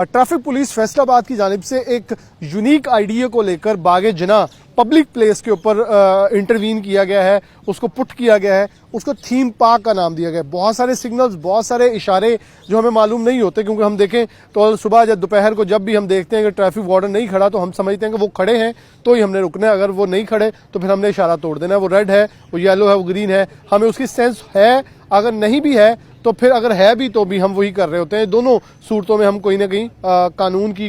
Traffic police Faisalabad की जानिब से एक यूनिक आइडिया को लेकर बागे जना पब्लिक प्लेस के ऊपर इंटरवीन किया गया है, उसको पुट किया गया है, उसको थीम पार्क का नाम दिया गया है। बहुत सारे सिग्नल्स, बहुत सारे इशारे जो हमें मालूम नहीं होते, क्योंकि हम देखें तो सुबह या दोपहर को जब भी हम देखते हैं कि ट्रैफिक वार्डन नहीं खड़ा तो हम समझते हैं कि वो खड़े हैं तो ही हमने रुकना है, अगर वो नहीं खड़े तो फिर हमने इशारा तोड़ देना है। वो रेड है, वो येलो है, वो ग्रीन है, हमें उसकी सेंस है। अगर नहीं भी है तो फिर अगर है भी तो भी हम वही कर रहे होते हैं। दोनों सूरतों में हम कोई ना कहीं कानून की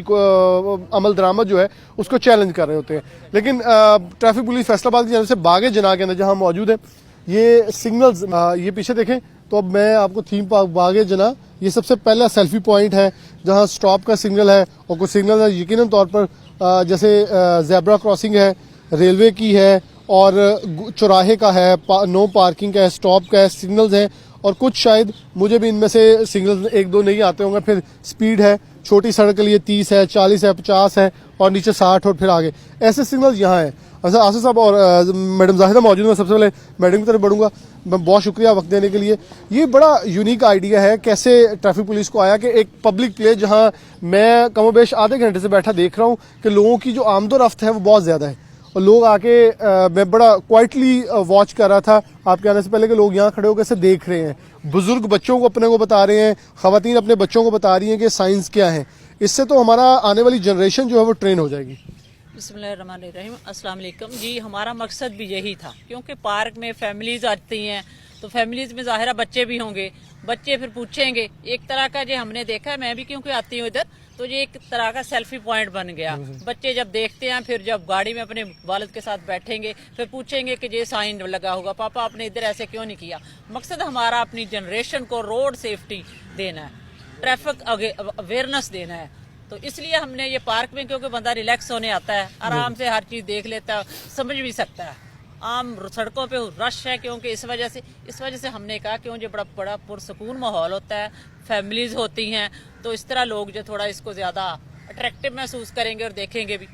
अमल दरामद जो है उसको चैलेंज कर रहे होते हैं। लेकिन ट्रैफिक पुलिस फैसलाबाद की जानब से बागे जना के अंदर जहां मौजूद है, ये सिग्नल्स ये पीछे देखें तो अब मैं आपको थीम पार्क बागे जना, ये सबसे पहला सेल्फी पॉइंट है जहां स्टॉप का सिग्नल है और कुछ सिग्नल है यकीनन तौर पर जैसे जेब्रा क्रॉसिंग है, रेलवे की है और चौराहे का है, नो पार्किंग का है, स्टॉप का है, सिग्नल्स हैं और कुछ शायद मुझे भी इनमें से सिग्नल्स एक दो नहीं आते होंगे। फिर स्पीड है, छोटी सड़क के लिए 30 है, 40 है, 50 है और नीचे 60 और फिर आगे ऐसे सिग्नल्स यहाँ हैं। अच्छा आसिफ साहब और मैडम जाहिदा मौजूद है, सबसे पहले मैडम की तरफ बढ़ूंगा। मैं बहुत शुक्रिया वक्त देने के लिए। ये बड़ा यूनिक आइडिया है, कैसे ट्रैफिक पुलिस को आया कि एक पब्लिक प्लेस जहां मैं कमोबेश आधे घंटे से बैठा देख रहा हूँ कि लोगों की जो आमदोरफ्त है वो बहुत ज्यादा है और लोग आके मैं बड़ा क्वाइटली वॉच कर रहा था आपके आने से पहले कि लोग यहाँ खड़े होकर से देख रहे हैं। बुजुर्ग बच्चों को अपने को बता रहे हैं, खवातीन अपने बच्चों को बता रही हैं कि साइंस क्या है। इससे तो हमारा आने वाली जनरेशन जो है वो ट्रेन हो जाएगी। बिस्मिल्लाहिर्रहमानिर्रहीम, अस्सलाम वालेकुम जी। हमारा मकसद भी यही था, क्योंकि पार्क में फैमिलीज आती हैं तो फैमिलीज में ज़ाहिरा बच्चे भी होंगे, बच्चे फिर पूछेंगे। एक तरह का जो हमने देखा है, मैं भी क्योंकि आती हूँ इधर, तो ये एक तरह का सेल्फी पॉइंट बन गया। बच्चे जब देखते हैं फिर जब गाड़ी में अपने वालिद के साथ बैठेंगे फिर पूछेंगे कि ये साइन लगा होगा, पापा आपने इधर ऐसे क्यों नहीं किया। मकसद हमारा अपनी जनरेशन को रोड सेफ्टी देना है, ट्रैफिक अवेयरनेस देना है। तो इसलिए हमने ये पार्क में, क्योंकि बंदा रिलैक्स होने आता है, आराम से हर चीज़ देख लेता है, समझ भी सकता है। आम सड़कों पे रश है क्योंकि इस वजह से हमने कहा क्यों जो बड़ा पुरसकून माहौल होता है, फैमिलीज होती हैं, तो इस तरह लोग जो थोड़ा इसको ज़्यादा अट्रैक्टिव महसूस करेंगे और देखेंगे भी।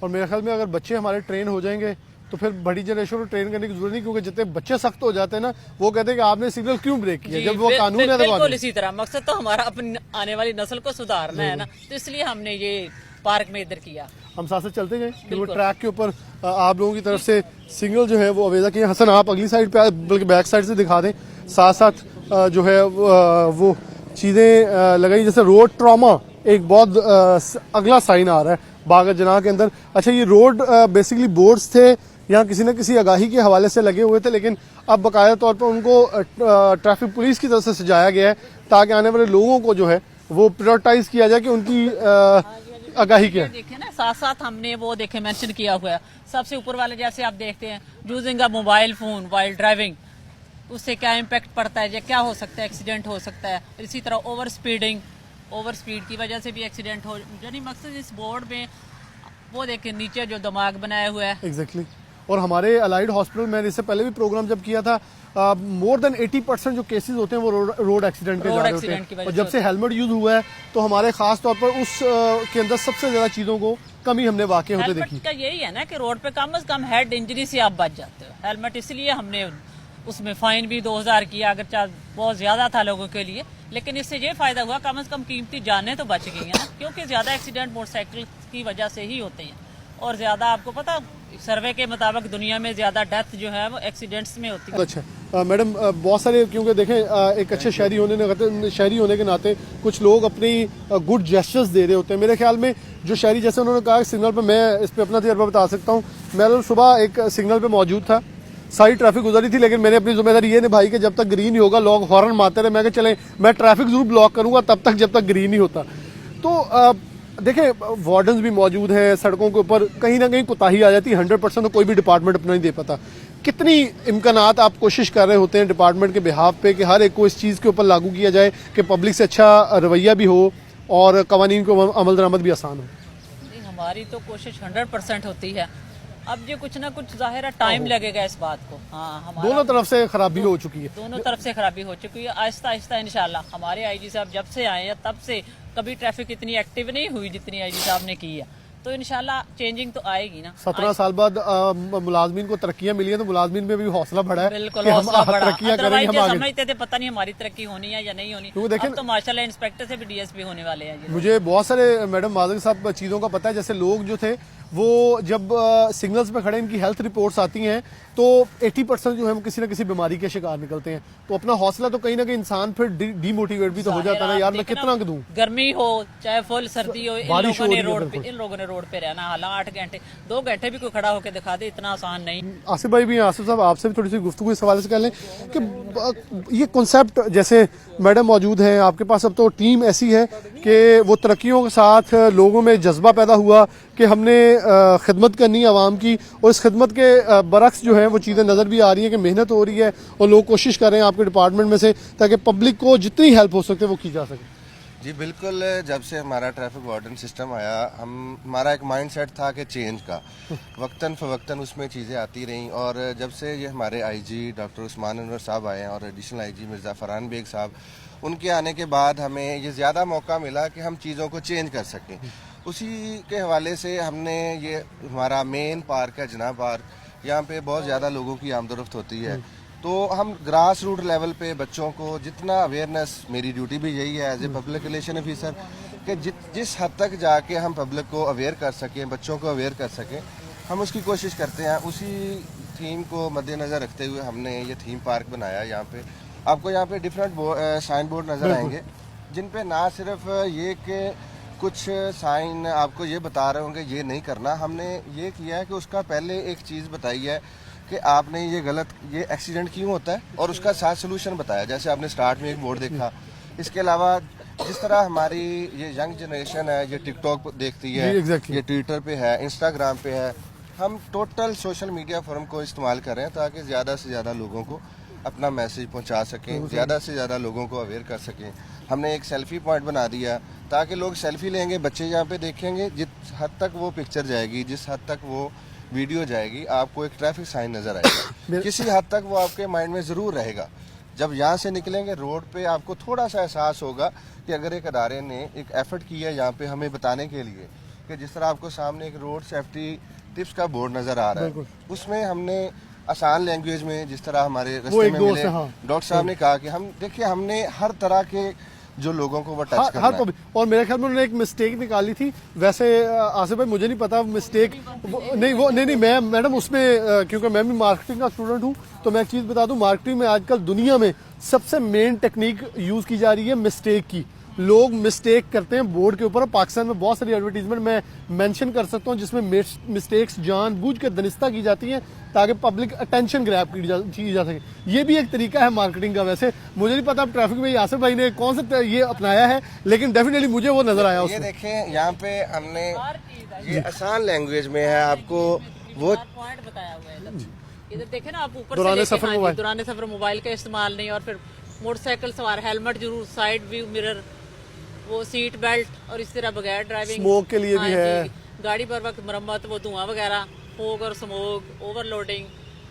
और मेरे ख्याल में अगर बच्चे हमारे ट्रेन हो जाएंगे तो फिर बड़ी जनरेशन को ट्रेन करने की जरूरत नहीं, क्योंकि जितने बच्चे सख्त हो जाते हैं ना, वो कहते हैं कि आपने सिग्नल क्यों ब्रेक किया, जब वो कानून है। बिल्कुल इसी तरह मकसद तो हमारा अपनी आने वाली नस्ल को सुधारना है ना, तो इसलिए हमने ये पार्क में इधर किया। हम साथ साथ चलते गए कि वो ट्रैक के ऊपर आप लोगों की तरफ से सिग्नल जो है वो अवेजा किए। हसन आप अगली साइड पे बल्कि बैक साइड से दिखा दें, साथ साथ जो है वो चीज़ें लगाई। जैसे रोड ट्रॉमा एक बहुत अगला साइन आ रहा है बागा जना के अंदर। अच्छा ये रोड बेसिकली बोर्ड्स थे यहाँ किसी न किसी आगाही के हवाले से लगे हुए थे, लेकिन अब बाकायदा तौर पर उनको ट्रैफिक पुलिस की तरफ से सजाया गया है ताकि आने वाले लोगों को जो है वो प्रायोरिटाइज किया जाए कि उनकी आगाही क्या है। देखे ना, साथ साथ हमने वो देखे मेंशन किया हुआ है सबसे ऊपर वाले, जैसे आप देखते हैं using a mobile phone while driving, उससे क्या इम्पैक्ट पड़ता है, क्या हो सकता है, एक्सीडेंट हो सकता है। इसी तरह ओवर स्पीड की वजह से भी एक्सीडेंट हो। यानी मकसद इस बोर्ड में वो देखे नीचे जो दिमाग बनाया हुआ है। एग्जैक्टली और हमारे अलाइड हॉस्पिटल में इससे पहले भी प्रोग्राम जब किया था, मोर देन 80% जो केसेस होते हैं वो रोड एक्सीडेंट के जा रहे होते हैं। और जब से हेलमेट यूज हुआ है तो हमारे खास तौर पर उस के अंदर सबसे ज्यादा चीजों को कमी हमने वाकई होते देखी। का यही है ना कि रोड पे कम से कम हेड इंजरी से आप बच जाते हो। हेलमेट इसलिए हमने उसमें फाइन भी 2000 किया, अगर बहुत ज्यादा था लोगों के लिए, लेकिन इससे ये फायदा हुआ कम से कम कीमती जानें तो बच गई हैं ना, क्योंकि ज्यादा एक्सीडेंट मोटरसाइकिल की वजह से ही होते हैं। और ज्यादा आपको पता सर्वे के मुताबिक दुनिया में ज्यादा डेथ जो है वो एक्सीडेंट्स में होती है। अच्छा मैडम, बहुत सारे क्योंकि देखें एक अच्छे शहरी होने के नाते कुछ लोग अपनी गुड जेस्चर्स दे रहे होते हैं। मेरे ख्याल में जो शहरी, जैसे उन्होंने कहा सिग्नल पे, मैं इस पे अपना तजर्बा बता सकता हूँ। मैं सुबह एक सिग्नल पे मौजूद था, सारी ट्रैफिक गुजरी थी, लेकिन मैंने अपनी जिम्मेदारी ये निभाई कि जब तक ग्रीन ही होगा लोग हॉर्न मारते रहे, मैं चले मैं ट्रैफिक जरूर ब्लॉक करूंगा तब तक जब तक ग्रीन ही होता। तो देखें वार्डन्स भी मौजूद हैं सड़कों के ऊपर, कहीं ना कहीं कोताही आ जाती है। 100% तो कोई भी डिपार्टमेंट अपना नहीं दे पाता। कितनी इम्कानात आप कोशिश कर रहे होते हैं डिपार्टमेंट के बिहाफ पे कि हर एक को इस चीज़ के ऊपर लागू किया जाए कि पब्लिक से अच्छा रवैया भी हो और कवानीन को अमल दरामद भी आसान हो। हमारी तो कोशिश 100% होती है। अब जो कुछ ना कुछ ज़ाहिर टाइम लगेगा इस बात को। हाँ, दोनों तरफ से खराबी हो चुकी है। दोनों तरफ से खराबी हो चुकी है। आहिस्ता आहिस्ता इंशाल्लाह हमारे आईजी साहब जब से आए हैं तब से कभी ट्रैफिक इतनी एक्टिव नहीं हुई जितनी आईजी साहब ने की है। तो इंशाल्लाह चेंजिंग तो आएगी ना। 17 साल बाद मुलाजमीन को तरक्कियां मिली हैं तो मुलाजमीन में भी हौसला बढ़ा है बिल्कुल कि हम हौसला बढ़ा। तरक्कियां करेंगे, हम आगे। समझते थे पता नहीं हमारी तरक्की होनी है या नहीं होनी, क्योंकि देखें अब तो माशाल्लाह इंस्पेक्टर से भी डीएसपी होने वाले हैं। मुझे बहुत सारे मैडम माजिद साहब चीज़ों का पता है। जैसे लोग जो थे वो जब सिग्नल्स पे खड़े इनकी हेल्थ रिपोर्ट्स आती हैं तो 80% जो है वो किसी ना किसी बीमारी के शिकार निकलते हैं। तो अपना हौसला तो कहीं ना कहीं इंसान फिर डीमोटिवेट भी तो हो जाता है ना, यार मैं कितना दूं। गर्मी हो चाहे फुल सर्दी हो, बारिश हो रही है, इन लोगों ने रोड पे रहना, हालांकि 8 घंटे 2 घंटे भी कोई खड़ा होकर दिखा दे, इतना आसान नहीं। आसिफ भाई भी, आसिफ साहब आपसे भी थोड़ी सी गुफ्तगू इस हवाले से कर लें कि ये कॉन्सेप्ट, जैसे मैडम मौजूद हैं आपके पास, अब तो टीम ऐसी है कि वो तरक्कियों के साथ लोगों में जज्बा पैदा हुआ कि हमने खिदमत करनी है आवाम की, और इस खिदमत के बरक्स जो है वो चीज़ें नज़र भी आ रही है कि मेहनत हो रही है और लोग कोशिश कर रहे हैं आपके डिपार्टमेंट में से ताकि पब्लिक को जितनी हेल्प हो सकते वो की जा सके। जी बिल्कुल, जब से हमारा ट्रैफिक वार्डन सिस्टम आया, हमारा एक माइंडसेट था कि चेंज का, वक्तन फ़वक्तन उसमें चीज़ें आती रहीं, और जब से ये हमारे आईजी डॉक्टर उस्मान अनवर साहब आए हैं और एडिशनल आईजी मिर्ज़ा फरहान बेग साहब, उनके आने के बाद हमें ये ज़्यादा मौका मिला कि हम चीज़ों को चेंज कर सकें। उसी के हवाले से हमने ये हमारा मेन पार्क है जना पार्क, यहाँ पे बहुत ज़्यादा लोगों की आमदोरफ्त होती है, तो हम ग्रास रूट लेवल पे बच्चों को जितना अवेयरनेस, मेरी ड्यूटी भी यही है as a public relation officer कि जिस हद तक जाके हम पब्लिक को अवेयर कर सकें, बच्चों को अवेयर कर सकें, हम उसकी कोशिश करते हैं। उसी थीम को मद्देनज़र रखते हुए हमने ये थीम पार्क बनाया। यहाँ पे आपको यहाँ पे डिफरेंट साइन बोर्ड नज़र आएंगे जिन पे ना सिर्फ ये कि कुछ साइन आपको ये बता रहे होंगे ये नहीं करना, हमने ये किया है कि उसका पहले एक चीज़ बताई है कि आपने ये एक्सीडेंट क्यों होता है और उसका साथ सोल्यूशन बताया। जैसे आपने स्टार्ट में एक बोर्ड देखा। इसके अलावा जिस तरह हमारी ये यंग जनरेशन है, ये टिकटॉक देखती है, ये ट्विटर पे है, इंस्टाग्राम पे है, हम टोटल सोशल मीडिया फोरम को इस्तेमाल कर रहे हैं ताकि ज़्यादा से ज़्यादा लोगों को अपना मैसेज पहुंचा सकें, ज़्यादा से ज़्यादा लोगों को अवेयर कर सकें। हमने एक सेल्फी पॉइंट बना दिया ताकि लोग सेल्फी लेंगे, बच्चे यहाँ पे देखेंगे, जिस हद तक वो पिक्चर जाएगी, जिस हद तक वो वीडियो जाएगी, आपको एक ट्रैफिक साइन नज़र आएगा, किसी हद तक वो आपके माइंड में ज़रूर रहेगा। जब यहाँ से निकलेंगे रोड पे आपको थोड़ा सा एहसास होगा कि अगर एक अदारे ने एक एफर्ट किया है यहाँ पे हमें बताने के लिए कि जिस तरह आपको सामने एक रोड सेफ्टी टिप्स का बोर्ड नज़र आ रहा है, उसमें हमने आसान लैंग्वेज में, जिस तरह हमारे रास्ते में मिले डॉक्टर साहब ने कहा कि हम देखिए हमने हर तरह के जो लोगों को वो टच करना है। और मेरे ख्याल में उन्होंने एक मिस्टेक निकाली थी। वैसे आसिफ भाई मुझे नहीं पता मिस्टेक नहीं मैं मैडम उसमें क्योंकि मैं भी मार्केटिंग का स्टूडेंट हूँ तो मैं एक चीज़ बता दूं, मार्केटिंग में आजकल दुनिया में सबसे मेन टेक्निक यूज़ की जा रही है मिस्टेक की। लोग मिस्टेक करते हैं बोर्ड के ऊपर। पाकिस्तान में बहुत सारी एडवर्टीजमेंट मैं मेंशन कर सकता हूं जिसमें मिस्टेक्स जानबूझ के दनिस्ता की जाती हैं ताकि पब्लिक अटेंशन ग्रैब की जा सके। ये भी एक तरीका है मार्केटिंग का। वैसे मुझे नहीं पता ट्रैफिक में आसिफ भाई ने कौन सा ये अपनाया है, लेकिन डेफिनेटली मुझे वो नजर आया। ये देखें यहाँ पे हमने ये आसान लैंग्वेज में है आपको वो पॉइंट बताया हुआ है। इधर देखें ना आप, ऊपर दौरान सफर मोबाइल का इस्तेमाल नहीं, और फिर मोटरसाइकिल सवार हेलमेट जरूर, साइड व्यू मिरर, वो सीट बेल्ट, और इस तरह बगैर ड्राइविंग, स्मोक के लिए भी है, गाड़ी पर वक्त मरम्मत, वो धुआं वगैरह, फोग और स्मोक, ओवरलोडिंग,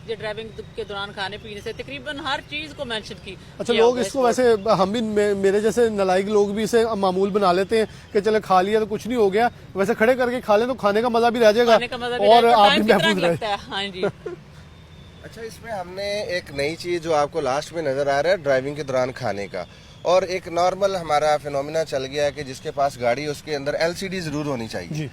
ये ड्राइविंग के दौरान खाने पीने से तकरीबन हर चीज को मेंशन की। अच्छा, लोग इसको वैसे हम भी मेरे जैसे नालायक लोग भी इसे मामूल बना लेते हैं कि चले खा लिया तो कुछ नहीं हो गया, वैसे खड़े करके खा लें तो खाने का मजा भी रह जाएगा और आप भी महफूज रहे। हाँ जी। अच्छा, इसमें हमने एक नई चीज़ जो आपको लास्ट में नज़र आ रहा है ड्राइविंग के दौरान खाने का, और एक नॉर्मल हमारा फिनोमिना चल गया है कि जिसके पास गाड़ी है उसके अंदर एलसीडी ज़रूर होनी चाहिए,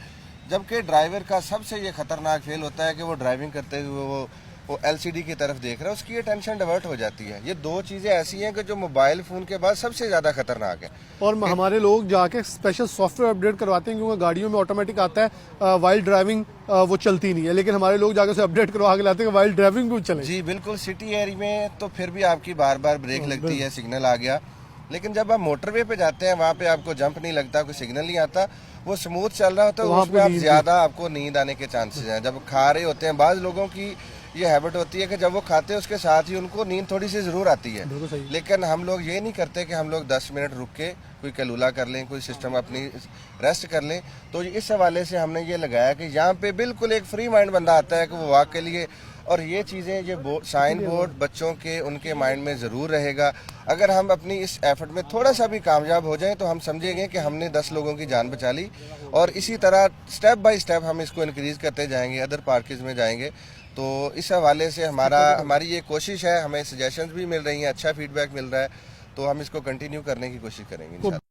जबकि ड्राइवर का सबसे ये खतरनाक फेल होता है कि वो ड्राइविंग करते हुए वो एलसीडी की तरफ देख रहा है, उसकी अटेंशन डाइवर्ट हो जाती है। ये दो चीज़ें ऐसी हैं कि जो मोबाइल फ़ोन के बाद सबसे ज़्यादा खतरनाक है। और हमारे लोग जाके स्पेशल सॉफ्टवेयर अपडेट करवाते हैं क्योंकि गाड़ियों में ऑटोमेटिक आता है वाइल्ड ड्राइविंग वो चलती नहीं है, लेकिन हमारे लोग जाके उसे अपडेट करवा के लाते हैं कि वाइल्ड ड्राइविंग भी चले। जी बिल्कुल, सिटी एरिया में तो फिर भी आपकी बार बार ब्रेक लगती है, सिग्नल आ गया, लेकिन जब आप मोटरवे पे जाते हैं वहाँ पे आपको जंप नहीं लगता, कोई सिग्नल नहीं आता, वो स्मूथ चल रहा होता है, तो उसमें आप ज़्यादा आपको नींद आने के चांसेस हैं। जब खा रहे होते हैं, बाज़ लोगों की ये हैबिट होती है कि जब वो खाते हैं उसके साथ ही उनको नींद थोड़ी सी ज़रूर आती है, लेकिन हम लोग ये नहीं करते कि हम लोग 10 मिनट रुक के कोई कैलूला कर लें, कोई सिस्टम अपनी रेस्ट कर लें। तो इस हवाले से हमने ये लगाया कि यहाँ पे बिल्कुल एक फ्री माइंड बंदा आता है कि वो वॉक के लिए और ये चीज़ें ये साइन बोर्ड बच्चों के उनके माइंड में ज़रूर रहेगा। अगर हम अपनी इस एफर्ट में थोड़ा सा भी कामयाब हो जाएं तो हम समझेंगे कि हमने 10 लोगों की जान बचा ली, और इसी तरह स्टेप बाय स्टेप हम इसको इंक्रीज़ करते जाएंगे, अदर पार्किंग में जाएंगे। तो इस हवाले से हमारी ये कोशिश है, हमें सजेशंस भी मिल रही हैं, अच्छा फीडबैक मिल रहा है, तो हम इसको कंटिन्यू करने की कोशिश करेंगे इंशाल्लाह।